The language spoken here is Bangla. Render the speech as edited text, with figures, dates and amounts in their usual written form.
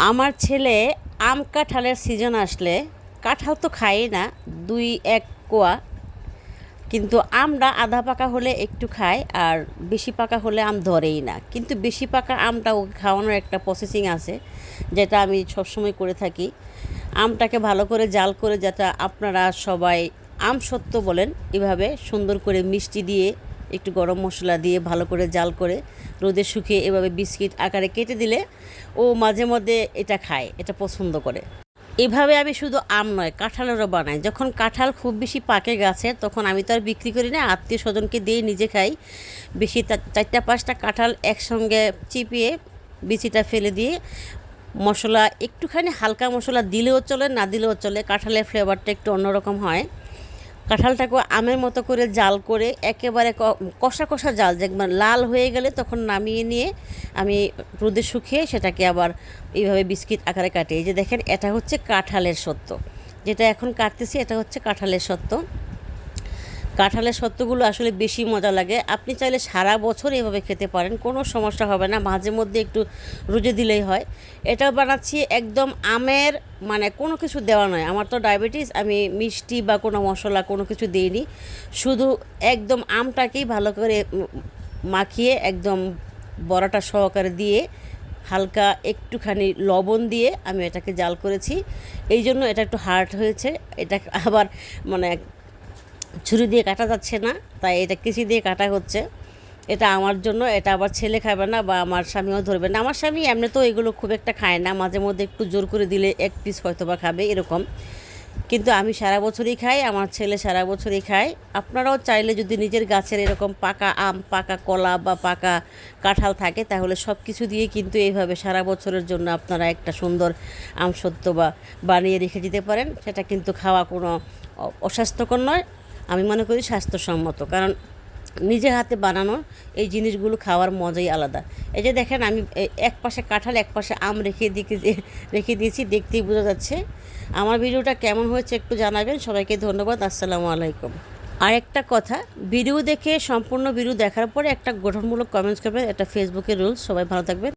আমার ছেলে আম কাঁঠালের সিজন আসলে কাঁঠাল তো খাই না, দুই এক কোয়া, কিন্তু আমটা আধা পাকা হলে একটু খায় আর বেশি পাকা হলে আম ধরেই না। কিন্তু বেশি পাকা আমটা ওকে খাওয়ানোর একটা প্রসেসিং আছে, যেটা আমি সবসময় করে থাকি। আমটাকে ভালো করে জাল করে, যেটা আপনারা সবাই আম সত্ত্ব বলেন, এভাবে সুন্দর করে মিষ্টি দিয়ে একটু গরম মশলা দিয়ে ভালো করে জাল করে রোদে শুকিয়ে এভাবে বিস্কিট আকারে কেটে দিলে ও মাঝে মধ্যে এটা খায়, এটা পছন্দ করে। এভাবে আমি শুধু আম নয়, কাঁঠালেরও বানাই। যখন কাঁঠাল খুব বেশি পাকে গাছে, তখন আমি তো আর বিক্রি করি না, আত্মীয় স্বজনকে দিয়ে নিজে খাই। বেশি 4-5টা কাঁঠাল একসঙ্গে চিপিয়ে বিচিটা ফেলে দিয়ে মশলা একটুখানি হালকা মশলা দিলেও চলে, না দিলেও চলে, কাঁঠালের ফ্লেভারটা একটু অন্যরকম হয়। কাঁঠালটাকে আমের মতো করে জাল করে একেবারে কষা কষা জাল, যেমন লাল হয়ে গেলে তখন নামিয়ে নিয়ে আমি রোদে শুকিয়ে সেটাকে আবার এইভাবে বিস্কিট আকারে কাটি। এই যে দেখেন, এটা হচ্ছে কাঁঠালের সত্ত্ব, যেটা এখন কাটতেছি এটা হচ্ছে কাঁঠালের সত্ত্ব। কাঁঠালের সত্ত্বগুলো আসলে বেশি মজা লাগে। আপনি চাইলে সারা বছর এভাবে খেতে পারেন, কোনো সমস্যা হবে না, মাঝে মধ্যে একটু রুজে দিলেই হয়। এটা বানাচ্ছি একদম আমের, মানে কোনো কিছু দেওয়া নয়। আমার তো ডায়াবেটিস, আমি মিষ্টি বা কোনো মশলা কোনো কিছু দিইনি, শুধু একদম আমটাকেই ভালো করে মাখিয়ে একদম বড়াটা সহকারে দিয়ে হালকা একটুখানি লবণ দিয়ে আমি এটাকে জাল করেছি। এই জন্য এটা একটু হার্ড হয়েছে। এটা আবার মানে ছুরি দিয়ে কাটা যাচ্ছে না, তাই এটা কেচি দিয়ে কাটা হচ্ছে। এটা আমার জন্য, এটা আবার ছেলে খাবে না বা আমার স্বামীও ধরবে না। আমার স্বামী এমনি তো এগুলো খুব একটা খায় না, মাঝে মধ্যে একটু জোর করে দিলে এক পিস হয়তো বা খাবে এরকম, কিন্তু আমি সারা বছরই খাই, আমার ছেলে সারা বছরই খায়। আপনারাও চাইলে যদি নিজের গাছের এরকম পাকা আম, পাকা কলা বা পাকা কাঁঠাল থাকে, তাহলে সব কিছু দিয়ে কিন্তু এইভাবে সারা বছরের জন্য আপনারা একটা সুন্দর আমসত্ত্ব বা বানিয়ে রেখে দিতে পারেন। সেটা কিন্তু খাওয়া কোনো অস্বাস্থ্যকর নয়, আমি মনে করি স্বাস্থ্যসম্মত, কারণ নিজের হাতে বানানো এই জিনিসগুলো খাওয়ার মজাই আলাদা। এই যে দেখেন, আমি এক পাশে কাঁঠাল এক পাশে আম রেখে দিয়েছি, দেখতেই বোঝা যাচ্ছে। আমার ভিডিওটা কেমন হয়েছে একটু জানাবেন। সবাইকে ধন্যবাদ, আসসালামু আলাইকুম। আর একটা কথা, ভিডিও দেখে সম্পূর্ণ ভিডিও দেখার পরে একটা গঠনমূলক কমেন্টস করবেন, এটা ফেসবুকের রুলস। সবাই ভালো থাকবেন।